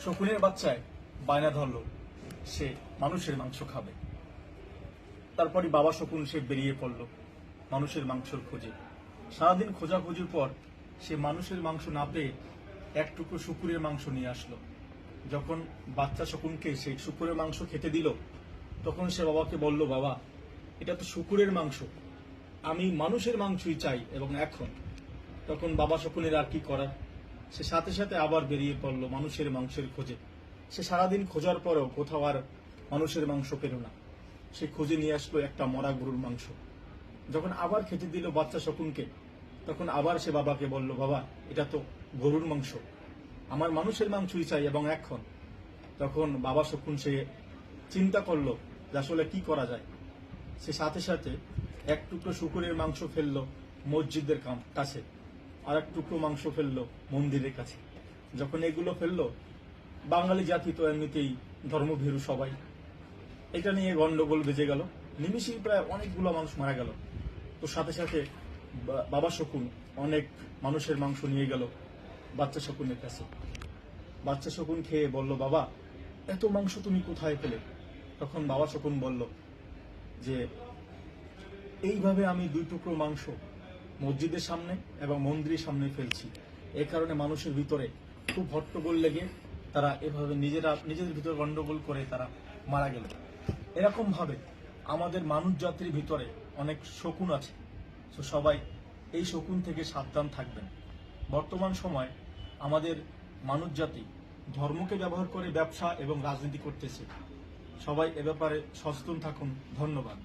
শকুনের বাচ্চায় বায়না ধরল সে মানুষের মাংস খাবে। তারপরই বাবা শকুন সে বেরিয়ে পড়ল মানুষের মাংসের খোঁজে। সারাদিন খোঁজাখুঁজির পর সে মানুষের মাংস না পেয়ে এক টুকরো শুকুরের মাংস নিয়ে আসলো। যখন বাচ্চা শকুনকে সেই শুকুরের মাংস খেতে দিল, তখন সে বাবাকে বলল, বাবা, এটা তো শুকুরের মাংস, আমি মানুষের মাংসই চাই এবং এখন। তখন বাবা শকুনের আর কি করার, সে সাথে সাথে আবার বেরিয়ে পড়ল মানুষের মাংসের খোঁজে। সে সারাদিন খোঁজার পরেও কোথাও আর মানুষের মাংস পেল না। সে খুঁজে নিয়ে আসলো একটা মরা গরুর মাংস। যখন আবার খেতে দিল বাচ্চা শকুনকে, তখন আবার সে বাবাকে বলল, বাবা, এটা তো গরুর মাংস, আমার মানুষের মাংসই চাই এবং এখন। তখন বাবা শকুন সে চিন্তা করলো যে আসলে কি করা যায়। সে সাথে সাথে এক টুকরো শুকুরের মাংস ফেললো মসজিদের কাছে, আর এক টুকরো মাংস ফেললো মন্দিরের কাছে। যখন এগুলো ফেললো, বাঙালি জাতি তো এমনিতেই ধর্মভীরু সবাই, এটা নিয়ে গন্ডগোল বেজে গেল। নিমিষেই প্রায় অনেকগুলো মানুষ মারা গেল। তো সাথে সাথে বাবা শকুন অনেক মানুষের মাংস নিয়ে গেল বাচ্চা শকুনের কাছে। বাচ্চা শকুন খেয়ে বলল, বাবা, এত মাংস তুমি কোথায় পেলে? তখন বাবা শকুন বলল যে এইভাবে আমি 2 টুকরো মাংস মসজিদের সামনে এবং মন্দিরের সামনে ফেলছি। এই কারণে মানুষের ভিতরে খুব হট্টগোল লেগে তারা এভাবে নিজেদের ভিতরে গন্ডগোল করে তারা মারা গেল। এরকম ভাবে আমাদের মানুষ জাতির ভিতরে অনেক শকুন আছে। তো সবাই এই শকুন থেকে সাবধান থাকবেন। বর্তমান সময় আমাদের মানুষ জাতি ধর্মকে ব্যবহার করে ব্যবসা এবং রাজনীতি করতেছে। সবাই এ ব্যাপারে সচেতন থাকুন। ধন্যবাদ।